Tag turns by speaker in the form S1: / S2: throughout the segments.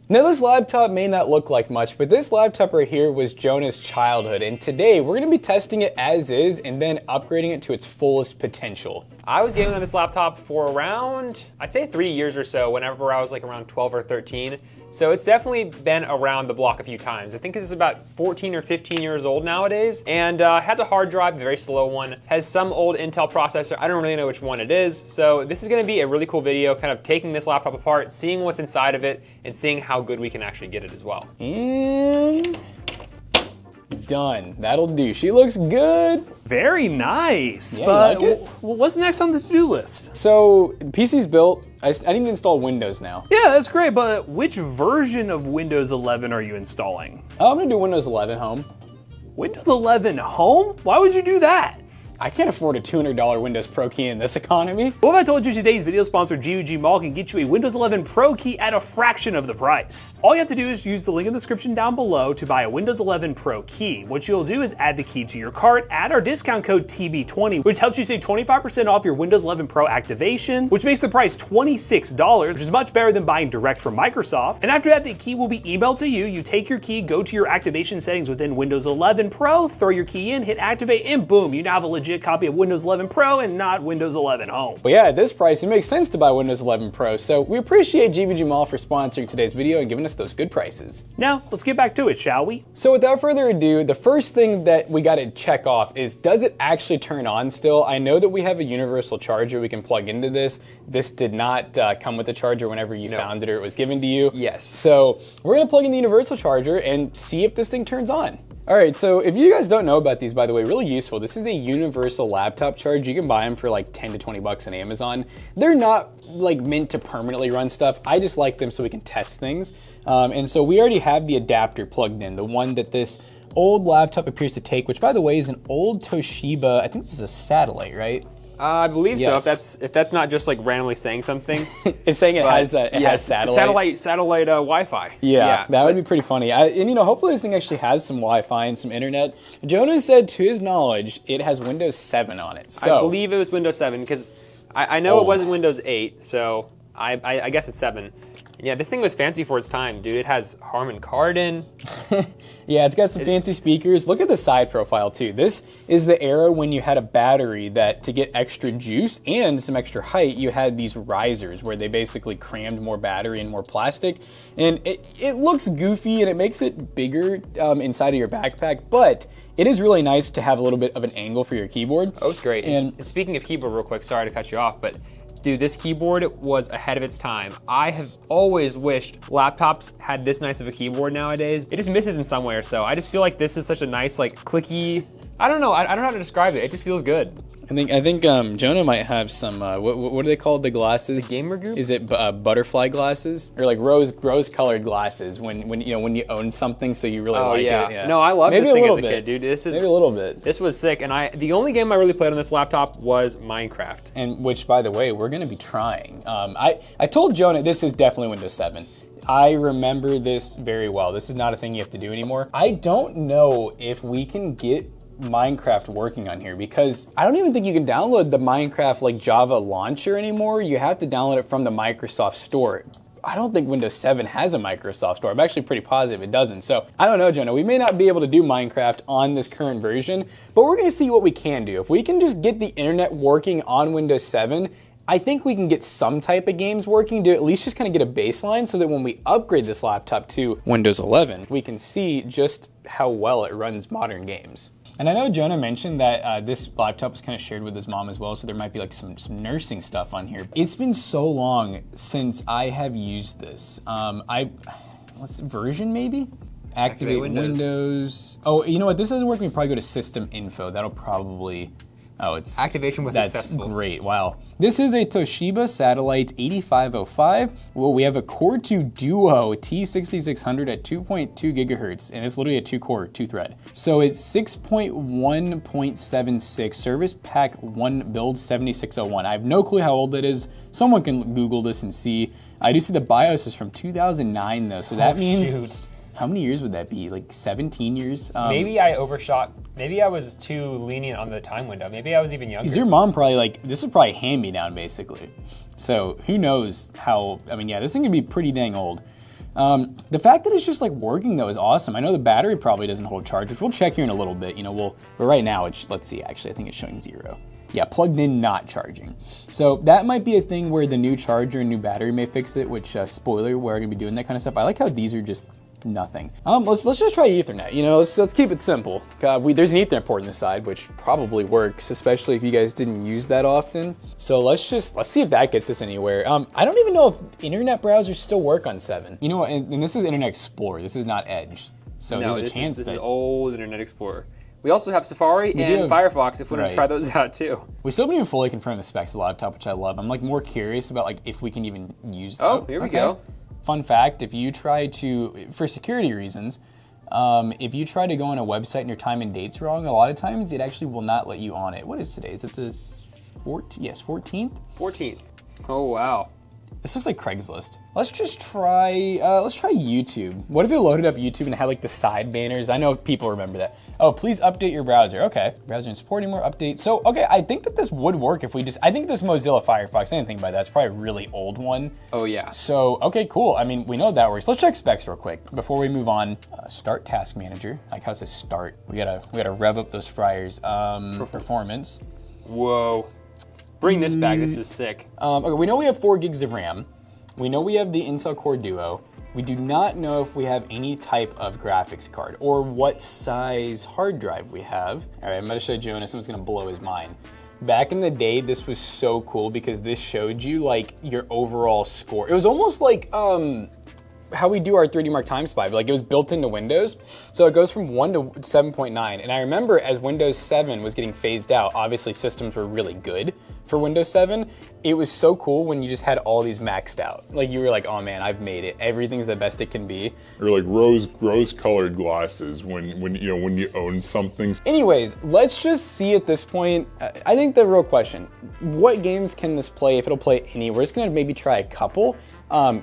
S1: Now this laptop may not look like much, but this laptop right here was Jonah's childhood, and today we're going to be testing it as is and then upgrading it to its fullest potential.
S2: I was gaming on this laptop for around, I'd say 3 years or so, whenever I was like around 12 or 13. So it's definitely been around the block a few times. I think this is about 14 or 15 years old nowadays, and has a hard drive, a very slow one, has some old Intel processor. I don't really know which one it is. So this is gonna be a really cool video, kind of taking this laptop apart, seeing what's inside of it, and seeing how good we can actually get it as well.
S1: And done. That'll do. She looks good.
S3: Very nice.
S1: Yeah,
S3: but
S1: you like it?
S3: What's next on the to-do list?
S1: So PC's built. I need to install Windows now.
S3: Yeah, that's great, but which version of Windows 11 are you installing?
S1: Oh, I'm gonna do Windows 11 Home.
S3: Windows 11 Home? Why would you do that?
S1: I can't afford a $200 Windows Pro key in this economy.
S3: What if I told you today's video sponsor GVGMall can get you a Windows 11 Pro key at a fraction of the price? All you have to do is use the link in the description down below to buy a Windows 11 Pro key. What you'll do is add the key to your cart, add our discount code TB20, which helps you save 25% off your Windows 11 Pro activation, which makes the price $26, which is much better than buying direct from Microsoft. And after that, the key will be emailed to you. You take your key, go to your activation settings within Windows 11 Pro, throw your key in, hit activate, and boom, you now have a legit copy of Windows 11 Pro and not Windows 11 Home.
S1: But yeah, at this price, it makes sense to buy Windows 11 Pro, so we appreciate GVGMall for sponsoring today's video and giving us those good prices.
S3: Now, let's get back to it, shall we?
S1: So without further ado, the first thing that we gotta check off is, does it actually turn on still? I know that we have a universal charger we can plug into this. This did not come with the charger whenever you found it or it was given to you.
S2: Yes.
S1: So we're gonna plug in the universal charger and see if this thing turns on. All right, so if you guys don't know about these, by the way, really useful. This is a universal laptop charge. You can buy them for like 10 to 20 bucks on Amazon. They're not like meant to permanently run stuff. I just like them so we can test things. And so we already have the adapter plugged in, the one that this old laptop appears to take, which by the way is an old Toshiba, I think this is a satellite, right?
S2: I believe
S1: Yes.
S2: so. If that's not just like randomly saying something.
S1: It's saying it has satellite.
S2: Satellite Wi-Fi.
S1: Yeah, that would be pretty funny. And you know, hopefully this thing actually has some Wi-Fi and some internet. Jonah said, to his knowledge, it has Windows 7 on it. So
S2: I believe it was Windows 7 because I know it wasn't Windows 8, so I guess it's 7. Yeah, this thing was fancy for its time, dude. It has Harman Kardon.
S1: Yeah, it's got some fancy speakers. Look at the side profile too. This is the era when you had a battery that, to get extra juice and some extra height, you had these risers where they basically crammed more battery and more plastic. And it looks goofy and it makes it bigger inside of your backpack, but it is really nice to have a little bit of an angle for your keyboard.
S2: Oh, it's great. And speaking of keyboard real quick, sorry to cut you off, but dude, this keyboard was ahead of its time. I have always wished laptops had this nice of a keyboard nowadays. It just misses in some way or so. I just feel like this is such a nice, like, clicky, I don't know how to describe it. It just feels good.
S1: I think Jonah might have some, what are they called, the glasses?
S2: The gamer group?
S1: Is it butterfly glasses? Or like rose-colored glasses when you own something so you really like it? Yeah.
S2: No, I love this thing as a kid, dude.
S1: Maybe a little bit.
S2: This was sick, and the only game I really played on this laptop was Minecraft.
S1: And which, by the way, we're gonna be trying. I told Jonah this is definitely Windows 7. I remember this very well. This is not a thing you have to do anymore. I don't know if we can get Minecraft working on here because I don't even think you can download the Minecraft like Java launcher anymore. You have to download it from the Microsoft Store. I don't think Windows 7 has a Microsoft Store. I'm actually pretty positive it doesn't. So I don't know, Jonah. We may not be able to do Minecraft on this current version, but we're gonna see what we can do. If we can just get the internet working on Windows 7, I think we can get some type of games working to at least just kind of get a baseline so that when we upgrade this laptop to Windows 11, we can see just how well it runs modern games. And I know Jonah mentioned that this laptop was kind of shared with his mom as well, so there might be like some nursing stuff on here. It's been so long since I have used this. What's the version maybe? Activate Windows. Oh, you know what? This doesn't work. We can probably go to System Info. That'll probably... Oh, it's
S2: activation was successful.
S1: That's great. Wow. This is a Toshiba Satellite 8505. Well, we have a Core 2 Duo T6600 at 2.2 gigahertz, and it's literally a 2-core, 2-thread. So it's 6.1.76 Service Pack 1 Build 7601. I have no clue how old that is. Someone can Google this and see. I do see the BIOS is from 2009 though, so that means...
S2: Shoot.
S1: How many years would that be? Like 17 years?
S2: Maybe I overshot. Maybe I was too lenient on the time window. Maybe I was even younger.
S1: Is your mom probably like, this was probably hand-me-down basically. So who knows how, I mean, yeah, this thing could be pretty dang old. The fact that it's just like working though is awesome. I know the battery probably doesn't hold charge, which we'll check here in a little bit. You know, but right now let's see. Actually, I think it's showing 0. Yeah, plugged in, not charging. So that might be a thing where the new charger and new battery may fix it. Which spoiler, we're gonna be doing that kind of stuff. I like how these are just nothing. Let's just try Ethernet. You know, let's keep it simple. There's an Ethernet port on the side, which probably works, especially if you guys didn't use that often. So let's see if that gets us anywhere. I don't even know if internet browsers still work on 7. You know what? And this is Internet Explorer. This is not Edge. So
S2: no,
S1: there's a chance
S2: this is old Internet Explorer. We also have Safari and Firefox if we want to try those out too.
S1: We still haven't even fully confirmed the specs of the laptop, which I love. I'm like more curious about like if we can even use them.
S2: Oh, here we go.
S1: Fun fact, if you try to, for security reasons, if you try to go on a website and your time and date's wrong, a lot of times it actually will not let you on it. What is today? Is it this 14th? Yes, 14th?
S2: 14th. Oh, wow.
S1: This looks like Craigslist. Let's try YouTube. What if it loaded up YouTube and had like the side banners? I know people remember that. Oh, please update your browser. Okay, browser and support anymore, update. So, okay, I think that this would work if I think this Mozilla Firefox, I didn't think about that. It's probably a really old one.
S2: Oh yeah.
S1: So, okay, cool. I mean, we know that works. Let's check specs real quick before we move on. Start task manager. Like how it says start. We gotta rev up those fryers. Performance.
S2: Whoa. Bring this back, this is sick.
S1: Okay, we know we have 4 gigs of RAM. We know we have the Intel Core Duo. We do not know if we have any type of graphics card or what size hard drive we have. All right, I'm gonna show Jonah, something's gonna blow his mind. Back in the day, this was so cool because this showed you like your overall score. It was almost like how we do our 3D Mark Time Spy, but like it was built into Windows. So it goes from 1 to 7.9. And I remember as Windows 7 was getting phased out, obviously systems were really good for Windows 7. It was so cool when you just had all these maxed out. Like you were like, oh man, I've made it. Everything's the best it can be.
S4: Or like rose-colored glasses when you own something.
S1: Anyways, let's just see at this point. I think the real question: what games can this play? If it'll play any, we're just gonna maybe try a couple,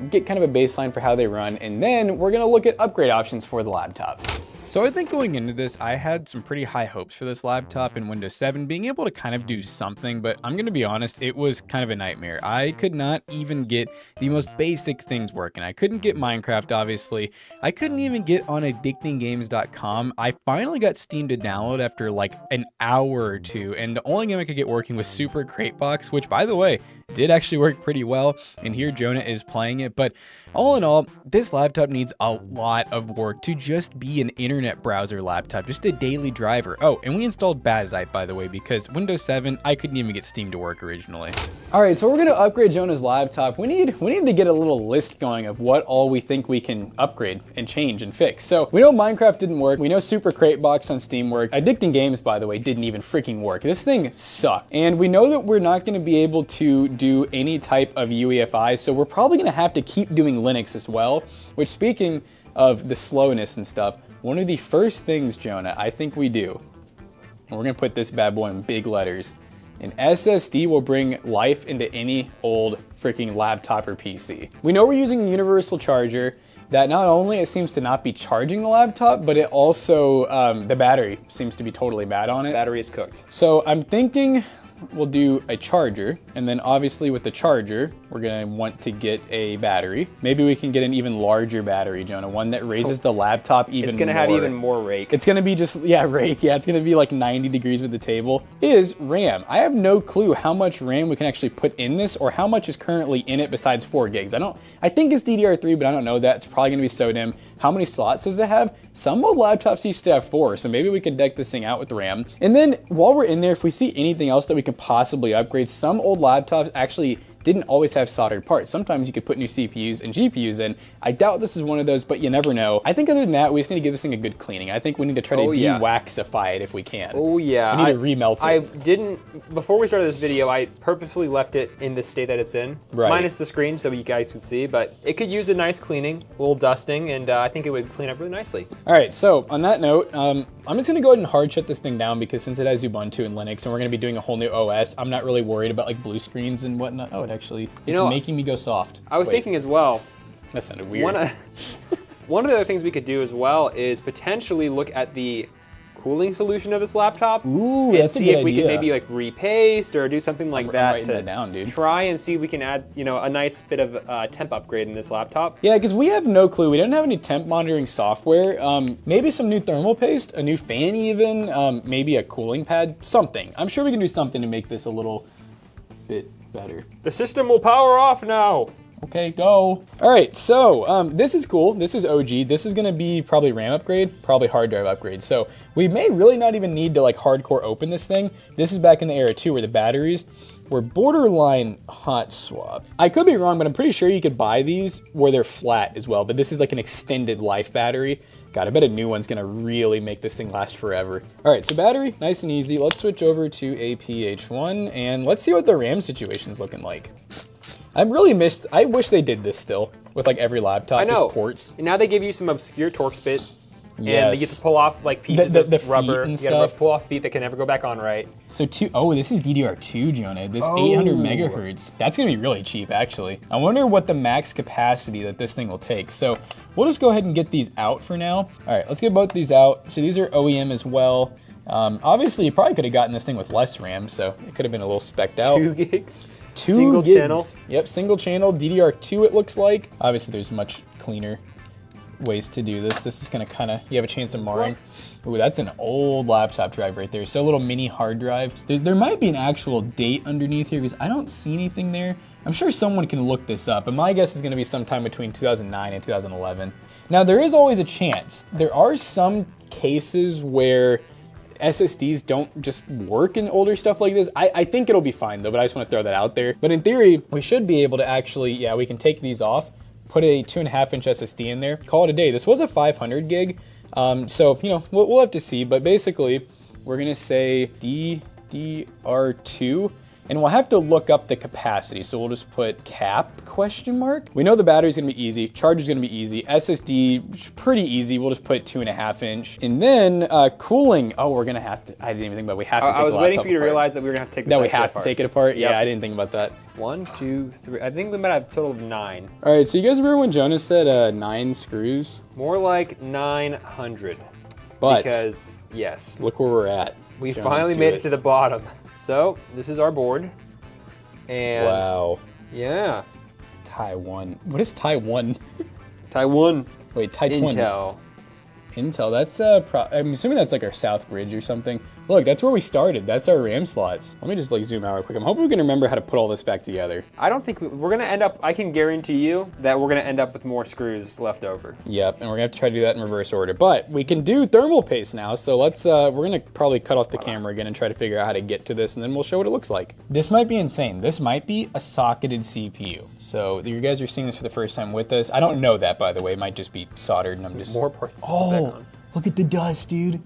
S1: get kind of a baseline for how they run, and then we're gonna look at upgrade options for the laptop. So I think going into this, I had some pretty high hopes for this laptop in Windows 7, being able to kind of do something, but I'm gonna be honest, it was kind of a nightmare. I could not even get the most basic things working. I couldn't get Minecraft, obviously. I couldn't even get on addictinggames.com. I finally got Steam to download after like an hour or two, and the only game I could get working was Super Crate Box, which by the way, did actually work pretty well, and here Jonah is playing it. But all in all, this laptop needs a lot of work to just be an internet browser laptop, just a daily driver. Oh, and we installed Bazite, by the way, because Windows 7, I couldn't even get Steam to work originally. All right, so we're gonna upgrade Jonah's laptop. We need to get a little list going of what all we think we can upgrade and change and fix. So we know Minecraft didn't work. We know Super Crate Box on Steam worked. Addicting Games, by the way, didn't even freaking work. This thing sucked. And we know that we're not gonna be able to do any type of UEFI, so we're probably gonna have to keep doing Linux as well, which, speaking of the slowness and stuff, one of the first things, Jonah, I think we do, and we're gonna put this bad boy in big letters, an SSD will bring life into any old freaking laptop or PC. We know we're using a universal charger that not only it seems to not be charging the laptop, but it also, the battery seems to be totally bad on it.
S2: Battery is cooked.
S1: So I'm thinking we'll do a charger, and then obviously with the charger, we're gonna want to get a battery. Maybe we can get an even larger battery, Jonah, one that raises the laptop even more.
S2: It's gonna have even more rake.
S1: It's gonna be just, yeah, rake. Yeah, it's gonna be like 90 degrees with the table. Is RAM. I have no clue how much RAM we can actually put in this or how much is currently in it besides 4 gigs. I think it's DDR3, but I don't know that. It's probably gonna be SODIMM. How many slots does it have? Some old laptops used to have 4, so maybe we could deck this thing out with the RAM. And then while we're in there, if we see anything else that we can possibly upgrade, some old laptops actually didn't always have soldered parts. Sometimes you could put new CPUs and GPUs in. I doubt this is one of those, but you never know. I think other than that, we just need to give this thing a good cleaning. I think we need to try to de-waxify it if we can.
S2: Oh yeah.
S1: We need to remelt it.
S2: Before we started this video, I purposefully left it in the state that it's in. Right. Minus the screen so you guys could see, but it could use a nice cleaning, a little dusting, and I think it would clean up really nicely.
S1: All right, so on that note, I'm just gonna go ahead and hard shut this thing down because since it has Ubuntu and Linux and we're gonna be doing a whole new OS, I'm not really worried about like blue screens and whatnot. Oh, it actually, it's making me go soft.
S2: I was thinking as well.
S1: That sounded weird.
S2: One of the other things we could do as well is potentially look at the cooling solution of this laptop.
S1: Ooh,
S2: and
S1: that's a
S2: see
S1: good
S2: if we can
S1: idea.
S2: maybe like repaste or do something like that
S1: writing
S2: to
S1: that down, dude.
S2: try and see if we can add, you know, a nice bit of temp upgrade in this laptop.
S1: Yeah, because we have no clue. We don't have any temp monitoring software. Maybe some new thermal paste, a new fan even, maybe a cooling pad, something. I'm sure we can do something to make this a little bit better.
S2: The system will power off now.
S1: Okay, go. All right, so this is cool. This is OG. This is gonna be probably RAM upgrade, probably hard drive upgrade. So we may really not even need to like hardcore open this thing. This is back in the era too, where the batteries were borderline hot swap. I could be wrong, but I'm pretty sure you could buy these where they're flat as well. But this is like an extended life battery. God, I bet a new one's gonna really make this thing last forever. All right, so battery, nice and easy. Let's switch over to APH1 and let's see what the RAM situation's looking like. I wish they did this still with like every laptop,
S2: I know.
S1: just ports.
S2: And now they give you some obscure torque spit. And
S1: Yes.
S2: they get to pull off like pieces
S1: The
S2: of
S1: feet
S2: rubber.
S1: and
S2: You gotta
S1: stuff.
S2: pull off feet that can never go back on right.
S1: So this is DDR2, Jonah. This 800 megahertz. That's gonna be really cheap, actually. I wonder what the max capacity that this thing will take. So we'll just go ahead and get these out for now. All right, let's get both these out. So these are OEM as well. Obviously, you probably could have gotten this thing with less RAM, so it could have been a little specced out.
S2: 2 gigs.
S1: 2
S2: single
S1: gigs.
S2: channel.
S1: Yep, single channel, DDR2 it looks like. Obviously there's much cleaner ways to do this. This is gonna you have a chance of marring. Ooh, that's an old laptop drive right there. So a little mini hard drive. There might be an actual date underneath here because I don't see anything there. I'm sure someone can look this up, but my guess is gonna be sometime between 2009 and 2011. Now there is always a chance. There are some cases where SSDs don't just work in older stuff like this. I think it'll be fine though, but I just want to throw that out there. But in theory, we should be able to actually, yeah, we can take these off, put a 2.5-inch SSD in there, call it a day. This was a 500 gig, so you know we'll have to see. But basically, we're gonna say DDR2. And we'll have to look up the capacity. So we'll just put cap ? We know the battery's gonna be easy, charge is gonna be easy, SSD pretty easy. We'll just put 2.5-inch. And then cooling, we're gonna have to, I didn't even think about it. We have to take
S2: I was
S1: the
S2: waiting for you to
S1: laptop apart.
S2: realize that we were gonna have to take this
S1: That we
S2: actually
S1: have
S2: apart.
S1: to take it apart?
S2: Yep.
S1: Yeah, I didn't think about that.
S2: 1, 2, 3. I think we might have a total of 9.
S1: All right, so you guys remember when Jonah said 9 screws?
S2: More like 900.
S1: But
S2: Because, yes,
S1: look where we're at.
S2: we
S1: Jonah,
S2: finally
S1: do
S2: made it to the bottom. So, this is our board. And,
S1: Wow,
S2: yeah,
S1: Taiwan. What is Taiwan?
S2: Taiwan,
S1: Wait, Taiwan.
S2: Intel.
S1: That's I'm assuming that's like our south bridge or something. Look, that's where we started. That's our RAM slots. Let me just like zoom out real quick. I'm hoping we can remember how to put all this back together.
S2: I don't think we're gonna end up, I can guarantee you that we're gonna end up with more screws left over.
S1: Yep, and we're gonna have to try to do that in reverse order. But we can do thermal paste now, so let's, we're gonna probably cut off the camera again and try to figure out how to get to this, and then we'll show what it looks like. This might be insane. This might be a socketed CPU. So you guys are seeing this for the first time with us. I don't know that, by the way. It might just be soldered, and I'm just...
S2: More parts to put back on.
S1: Look at the dust, dude.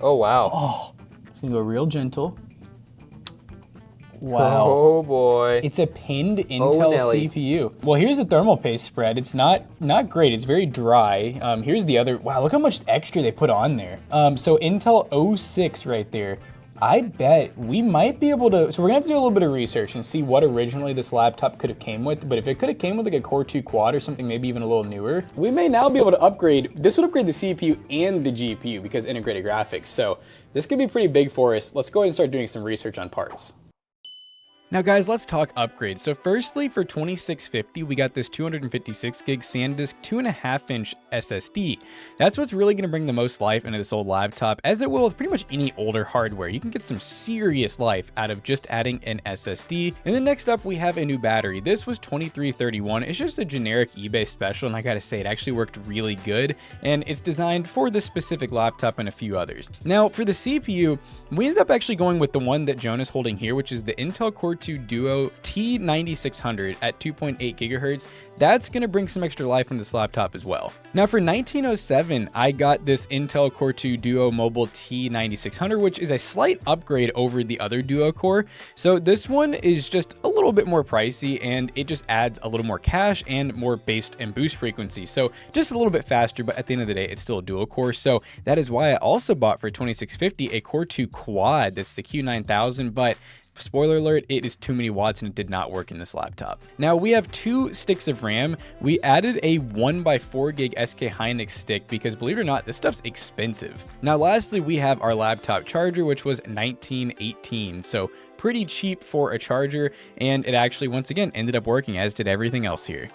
S2: Oh, wow.
S1: It's gonna go real gentle. Wow.
S2: Oh, boy.
S1: It's a pinned Intel
S2: Nelly.
S1: CPU. Well, here's the thermal paste spread. It's not great. It's very dry. Here's the other. Wow, look how much extra they put on there. So Intel 06 right there. I bet we might be able to, so we're gonna have to do a little bit of research and see what originally this laptop could have came with, but if it could have came with like a Core 2 Quad or something maybe even a little newer, we may now be able to upgrade, this would upgrade the CPU and the GPU because integrated graphics, so this could be pretty big for us. Let's go ahead and start doing some research on parts. Now guys, let's talk upgrades. So firstly, for $2650, we got this 256 gig SanDisk 2.5-inch SSD. That's what's really gonna bring the most life into this old laptop, as it will with pretty much any older hardware. You can get some serious life out of just adding an SSD. And then next up, we have a new battery. This was $2331. It's just a generic eBay special, and I gotta say, it actually worked really good, and it's designed for this specific laptop and a few others. Now, for the CPU, we ended up actually going with the one that Jonah's holding here, which is the Intel Core 2 Duo T9600 at 2.8 gigahertz. That's gonna bring some extra life in this laptop as well. Now for 1907, I got this Intel Core 2 Duo Mobile T9600, which is a slight upgrade over the other Duo core. So this one is just a little bit more pricey, and it just adds a little more cache and more base and boost frequency. So just a little bit faster, but at the end of the day, it's still a dual core. So that is why I also bought for $2650 a Core 2 Quad. That's the Q9000, but Spoiler alert, it is too many watts and it did not work in this laptop. Now we have 2 sticks of RAM. We added a 1x4 gig SK Hynix stick because, believe it or not, this stuff's expensive. Now lastly, we have our laptop charger, which was $19.18, so pretty cheap for a charger, and it actually once again ended up working, as did everything else here.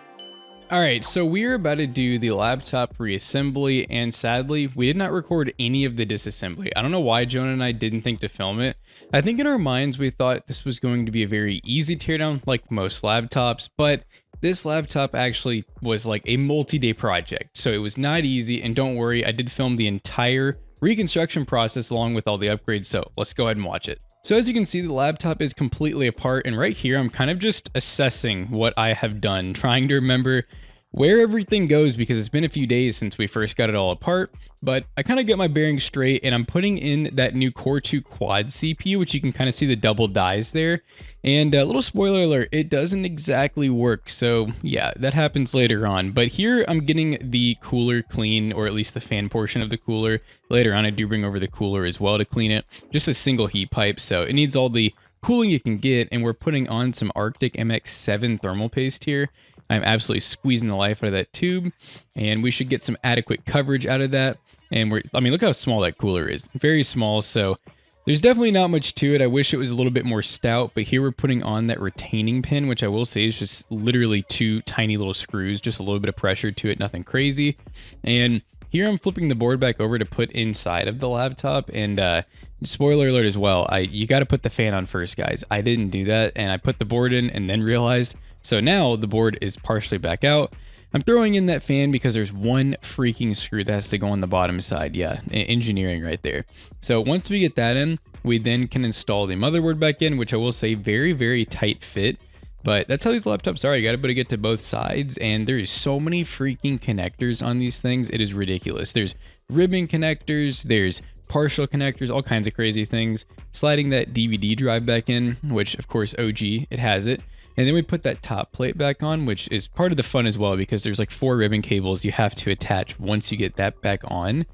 S1: All right, so we're about to do the laptop reassembly, and sadly, we did not record any of the disassembly. I don't know why Jonah and I didn't think to film it. I think in our minds, we thought this was going to be a very easy teardown, like most laptops, but this laptop actually was like a multi-day project, so it was not easy, and don't worry, I did film the entire reconstruction process along with all the upgrades, so let's go ahead and watch it. So as you can see, the laptop is completely apart, and right here I'm kind of just assessing what I have done, trying to remember where everything goes because it's been a few days since we first got it all apart, but I kind of get my bearings straight, and I'm putting in that new Core 2 Quad CPU, which you can kind of see the double dies there. And a little spoiler alert, it doesn't exactly work, so yeah, that happens later on. But here I'm getting the cooler clean, or at least the fan portion of the cooler. Later on I do bring over the cooler as well to clean it. Just a single heat pipe, so it needs all the cooling you can get, and we're putting on some Arctic MX7 thermal paste here. I'm absolutely squeezing the life out of that tube, and we should get some adequate coverage out of that. And I mean, look how small that cooler is. Very small, so there's definitely not much to it. I wish it was a little bit more stout, but here we're putting on that retaining pin, which I will say is just literally 2 tiny little screws, just a little bit of pressure to it, nothing crazy. And here I'm flipping the board back over to put inside of the laptop, and spoiler alert as well, you got to put the fan on first, guys. I didn't do that, and I put the board in and then realized. So now the board is partially back out. I'm throwing in that fan because there's one freaking screw that has to go on the bottom side. Yeah, engineering right there. So once we get that in, we then can install the motherboard back in, which I will say very, very tight fit. But that's how these laptops are. You got to be able to get to both sides, and there is so many freaking connectors on these things. It is ridiculous. There's ribbon connectors, there's partial connectors, all kinds of crazy things. Sliding that DVD drive back in, which of course OG, it has it. And then we put that top plate back on, which is part of the fun as well, because there's like 4 ribbon cables you have to attach once you get that back on.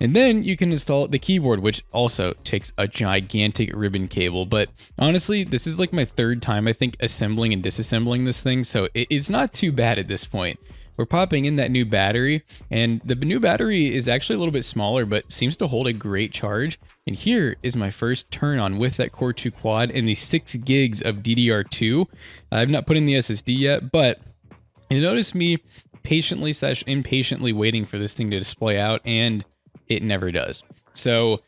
S1: And then you can install the keyboard, which also takes a gigantic ribbon cable. But honestly, this is like my 3rd time, I think, assembling and disassembling this thing. So it's not too bad at this point. We're popping in that new battery, and the new battery is actually a little bit smaller, but seems to hold a great charge. And here is my first turn on with that Core 2 Quad and the 6 gigs of DDR2. I've not put in the SSD yet, but you notice me patiently / impatiently waiting for this thing to display out, and it never does. So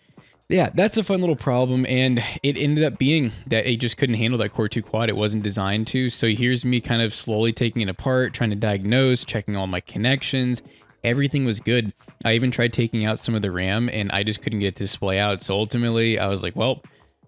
S1: yeah, that's a fun little problem, and it ended up being that it just couldn't handle that Core 2 Quad. It wasn't designed to. So here's me kind of slowly taking it apart, trying to diagnose, checking all my connections. Everything was good. I even tried taking out some of the RAM, and I just couldn't get it to display out. So ultimately, I was like, well,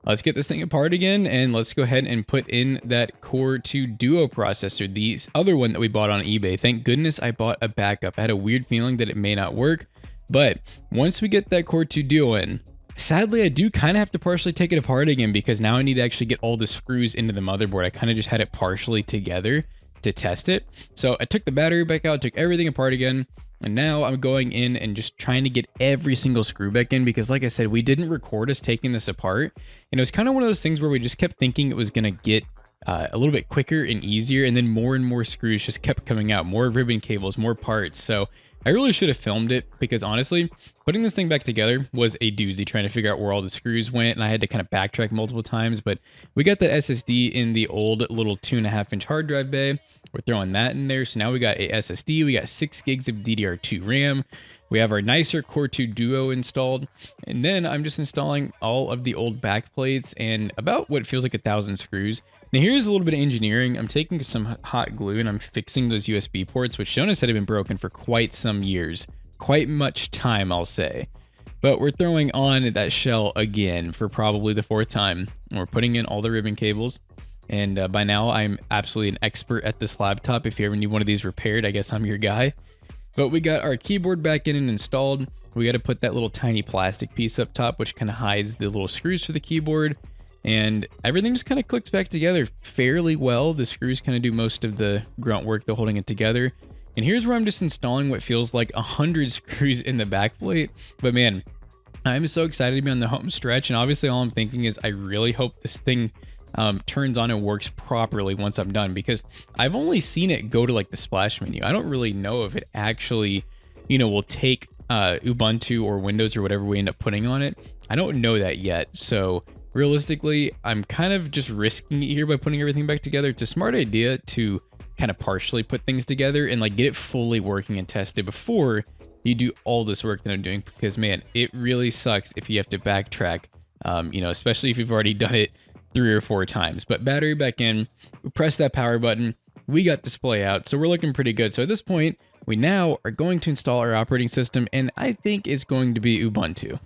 S1: let's get this thing apart again, and let's go ahead and put in that Core 2 Duo processor, the other one that we bought on eBay. Thank goodness I bought a backup. I had a weird feeling that it may not work, but once we get that Core 2 Duo in, sadly, I do kind of have to partially take it apart again because now I need to actually get all the screws into the motherboard. I kind of just had it partially together to test it. So I took the battery back out, took everything apart again, and now I'm going in and just trying to get every single screw back in because, like I said, we didn't record us taking this apart. And it was kind of one of those things where we just kept thinking it was going to get a little bit quicker and easier, and then more and more screws just kept coming out, more ribbon cables, more parts. So I really should have filmed it because honestly, putting this thing back together was a doozy, trying to figure out where all the screws went, and I had to kind of backtrack multiple times. But we got that SSD in the old little 2.5-inch hard drive bay. We're throwing that in there. So now we got a SSD, we got 6 gigs of DDR2 RAM. We have our nicer Core 2 Duo installed, and then I'm just installing all of the old back plates and about what feels like 1,000 screws. Now here's a little bit of engineering. I'm taking some hot glue and I'm fixing those USB ports, which Jonah said have been broken for quite some years. Quite much time, I'll say. But we're throwing on that shell again for probably the 4th time. We're putting in all the ribbon cables. And by now, I'm absolutely an expert at this laptop. If you ever need one of these repaired, I guess I'm your guy. But we got our keyboard back in and installed. We got to put that little tiny plastic piece up top, which kind of hides the little screws for the keyboard. And everything just kind of clicks back together fairly well. The screws kind of do most of the grunt work, though, holding it together. And here's where I'm just installing what feels like 100 screws in the back plate. But man, I'm so excited to be on the home stretch. And obviously all I'm thinking is I really hope this thing
S5: turns on and works properly once I'm done, because I've only seen it go to like the splash menu. I don't really know if it actually, will take Ubuntu or Windows or whatever we end up putting on it. I don't know that yet. So realistically, I'm kind of just risking it here by putting everything back together. It's a smart idea to kind of partially put things together and like get it fully working and tested before you do all this work that I'm doing, because man, it really sucks if you have to backtrack, especially if you've already done it 3 or 4 times. But battery back in, we press that power button, we got display out, so we're looking pretty good. So at this point, we now are going to install our operating system, and I think it's going to be Ubuntu.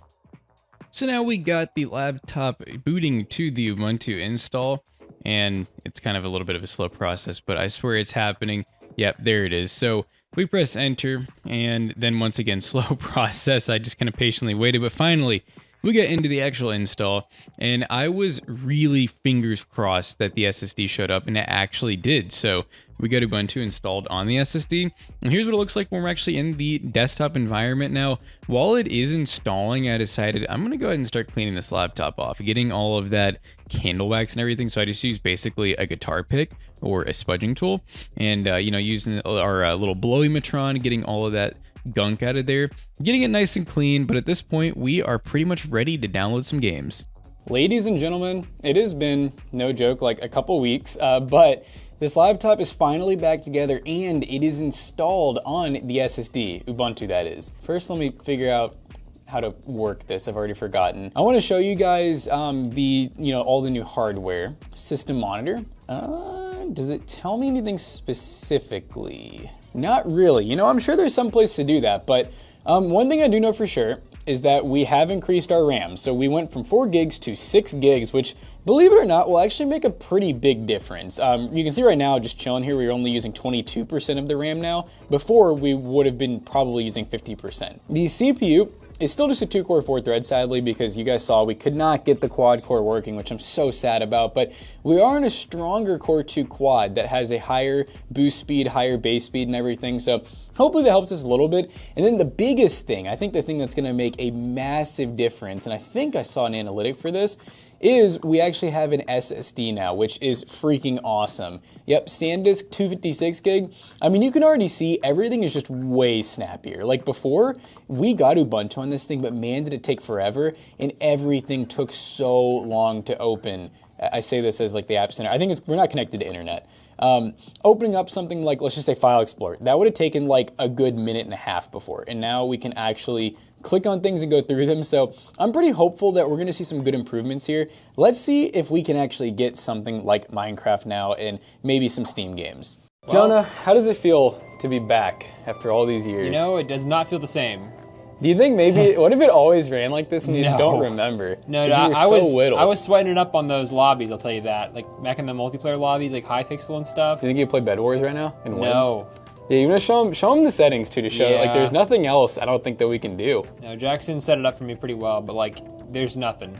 S5: So now we got the laptop booting to the Ubuntu install, and it's kind of a little bit of a slow process, but I swear it's happening. Yep, there it is. So we press enter, and then once again, slow process. I just kind of patiently waited, but finally, we get into the actual install, and I was really fingers crossed that the SSD showed up, and it actually did. So we got Ubuntu installed on the SSD, and here's what it looks like when we're actually in the desktop environment. Now, while it is installing, I decided I'm going to go ahead and start cleaning this laptop off, getting all of that candle wax and everything. So I just use basically a guitar pick or a spudging tool, and using our little blowimatron, getting all of that gunk out of there, getting it nice and clean. But at this point, we are pretty much ready to download some games.
S1: Ladies and gentlemen, it has been, no joke, like a couple weeks, but this laptop is finally back together and it is installed on the SSD, Ubuntu that is. First, let me figure out how to work this. I've already forgotten. I want to show you guys all the new hardware. System monitor. Does it tell me anything specifically? Not really. I'm sure there's some place to do that, but one thing I do know for sure is that we have increased our RAM. So we went from 4 gigs to 6 gigs, which, believe it or not, will actually make a pretty big difference. You can see right now, just chilling here, we're only using 22% of the RAM now. Before, we would have been probably using 50%. The CPU is still just a 2-core 4-thread, sadly, because you guys saw we could not get the quad core working, which I'm so sad about, but we are in a stronger Core 2 quad that has a higher boost speed, higher base speed and everything, so hopefully that helps us a little bit. And then the biggest thing, I think the thing that's gonna make a massive difference, and I think I saw an analytic for this, is we actually have an SSD now, which is freaking awesome. Yep, SanDisk 256 gig. I mean, you can already see everything is just way snappier. Like before, we got Ubuntu on this thing, but man, did it take forever, and everything took so long to open. I say this as like the App Center. I think we're not connected to internet. Opening up something like, let's just say File Explorer, that would have taken like a good minute and a half before, and now we can actually click on things and go through them. So I'm pretty hopeful that we're going to see some good improvements here. Let's see if we can actually get something like Minecraft now and maybe some Steam games. Well, Jonah, how does it feel to be back after all these years?
S2: It does not feel the same.
S1: Do you think maybe, what if it always ran like this and you just don't remember?
S2: No, I was sweating it up on those lobbies, I'll tell you that. Like back in the multiplayer lobbies, like Hypixel and stuff.
S1: Do you think you play Bed Wars right now and win?
S2: No.
S1: Yeah, you want to show them the settings too, to show like there's nothing else I don't think that we can do.
S2: No, Jackson set it up for me pretty well, but like there's nothing.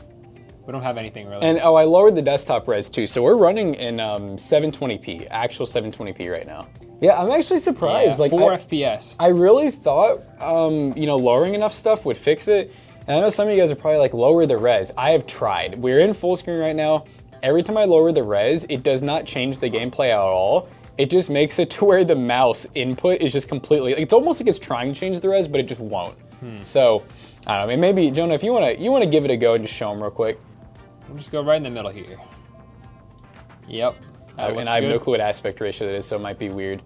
S2: We don't have anything really.
S1: And I lowered the desktop res too, so we're running in 720p, actual 720p right now. Yeah, I'm actually surprised.
S2: Yeah,
S1: like
S2: 4 FPS.
S1: I really thought lowering enough stuff would fix it. And I know some of you guys are probably like, lower the res. I have tried. We're in full screen right now. Every time I lower the res, it does not change the gameplay at all. It just makes it to where the mouse input is just completely, it's almost like it's trying to change the res, but it just won't. So, I don't know, maybe, Jonah, if you wanna give it a go and just show them real quick.
S2: We'll just go right in the middle here. Yep.
S1: And I have no clue what aspect ratio that is, so it might be weird.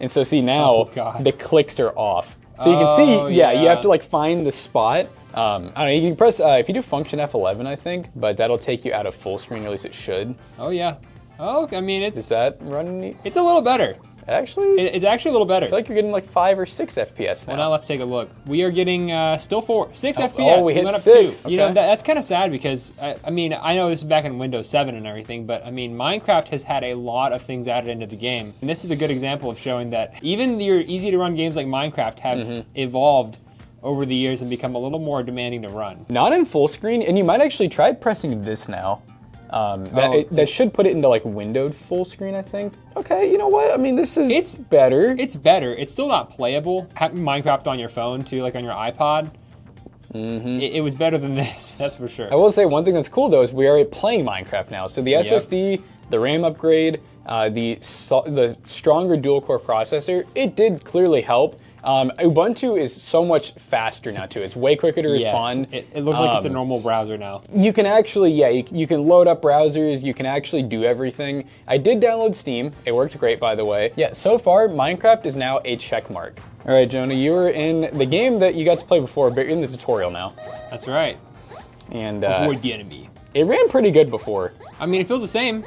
S1: And so see now, the clicks are off. So you can see, you have to like find the spot. I don't know, you can press, if you do function F11, I think, but that'll take you out of full screen, or at least it should.
S2: Oh yeah. Oh, I mean,
S1: Is that running?
S2: It's a little better.
S1: Actually?
S2: It's actually a little better.
S1: I feel like you're getting like 5 or 6 FPS now.
S2: Well, now let's take a look. We are getting still 6 FPS.
S1: Oh, we hit
S2: went up
S1: 6.
S2: 2.
S1: Okay.
S2: That's kind of sad because, I mean, I know this is back in Windows 7 and everything, but I mean, Minecraft has had a lot of things added into the game. And this is a good example of showing that even your easy to run games like Minecraft have evolved over the years and become a little more demanding to run.
S1: Not in full screen, and you might actually try pressing this now. That should put it into like windowed full screen, I think. Okay, you know what? I mean, it's better.
S2: It's better. It's still not playable. Having Minecraft on your phone too, like on your iPod, it was better than this, that's for sure.
S1: I will say one thing that's cool though is we are playing Minecraft now. So the SSD, the RAM upgrade, the stronger dual-core processor, it did clearly help. Ubuntu is so much faster now too. It's way quicker to respond.
S2: Yes, it looks like it's a normal browser now.
S1: You can actually, you can load up browsers. You can actually do everything. I did download Steam. It worked great, by the way. Yeah, so far, Minecraft is now a check mark. All right, Jonah, you were in the game that you got to play before, but you're in the tutorial now.
S2: That's right.
S1: And
S2: avoid the enemy.
S1: It ran pretty good before.
S2: I mean, it feels the same.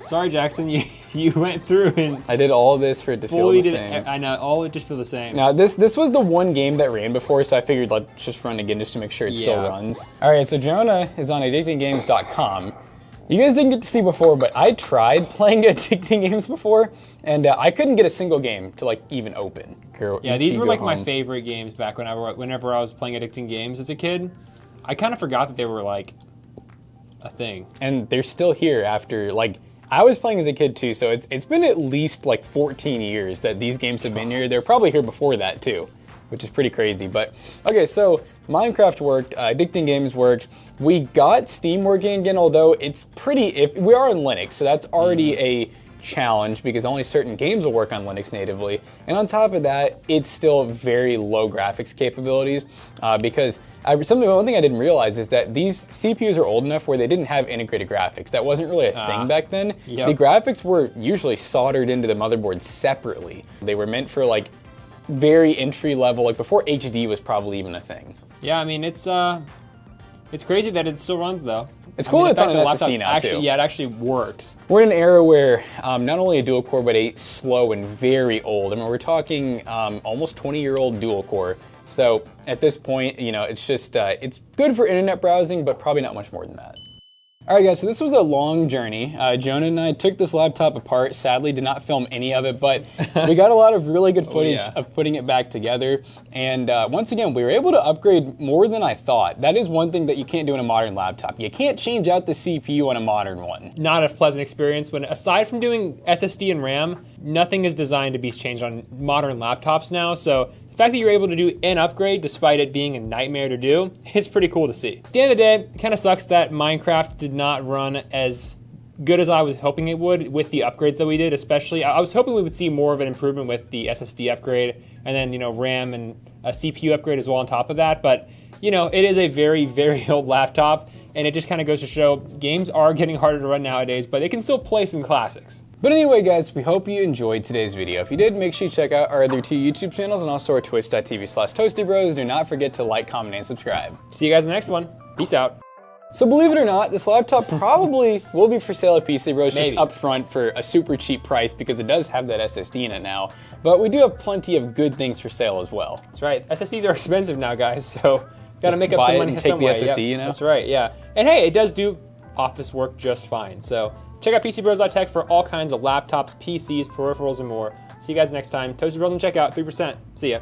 S2: Sorry, Jackson, you went through and
S1: I did all this for it to feel the same.
S2: I know, all it just feel the same.
S1: Now, this was the one game that ran before, so I figured let's just run again just to make sure it still runs. All right, so Jonah is on addictinggames.com. You guys didn't get to see before, but I tried playing Addicting Games before, and I couldn't get a single game to like even open. Girl,
S2: yeah, these were like my favorite games back whenever I was playing Addicting Games as a kid. I kind of forgot that they were like a thing.
S1: And they're still here after like. I was playing as a kid too, so it's been at least like 14 years that these games have been here. They're probably here before that too, which is pretty crazy. But okay, so Minecraft worked, Addicting Games worked. We got Steam working again, although it's we are on Linux, so that's already a challenge because only certain games will work on Linux natively. And on top of that, it's still very low graphics capabilities because one thing I didn't realize is that these CPUs are old enough where they didn't have integrated graphics. That wasn't really a thing back then.
S2: Yep.
S1: The graphics were usually soldered into the motherboard separately. They were meant for like very entry level, like before HD was probably even a thing.
S2: Yeah, I mean, it's crazy that it still runs though.
S1: It's cool it's on an SSD now too.
S2: Yeah, it actually works.
S1: We're in an era where not only a dual core, but a slow and very old. I mean, we're talking almost 20-year-old dual core. So at this point, it's just, it's good for internet browsing, but probably not much more than that. All right, guys, so this was a long journey. Jonah and I took this laptop apart. Sadly, did not film any of it, but we got a lot of really good footage of putting it back together. And once again, we were able to upgrade more than I thought. That is one thing that you can't do in a modern laptop. You can't change out the CPU on a modern one.
S2: Not a pleasant experience. When aside from doing SSD and RAM, nothing is designed to be changed on modern laptops now. So the fact that you're able to do an upgrade despite it being a nightmare to do is pretty cool to see. At the end of the day, it kind of sucks that Minecraft did not run as good as I was hoping it would with the upgrades that we did, especially. I was hoping we would see more of an improvement with the SSD upgrade and then, RAM and a CPU upgrade as well on top of that. But, it is a very, very old laptop, and it just kind of goes to show games are getting harder to run nowadays, but they can still play some classics.
S1: But anyway, guys, we hope you enjoyed today's video. If you did, make sure you check out our other 2 YouTube channels and also our twitch.tv/ToastyBros. Do not forget to like, comment, and subscribe.
S2: See you guys in the next one. Peace out.
S1: So believe it or not, this laptop probably will be for sale at PC Bros just up front for a super cheap price because it does have that SSD in it now. But we do have plenty of good things for sale as well.
S2: That's right. SSDs are expensive now, guys, so gotta make up some money
S1: some way. Take the SSD,
S2: That's right, yeah. And hey, it does do office work just fine. So check out PCBros.tech for all kinds of laptops, PCs, peripherals, and more. See you guys next time. Toasty Bros and checkout, 3%. See ya.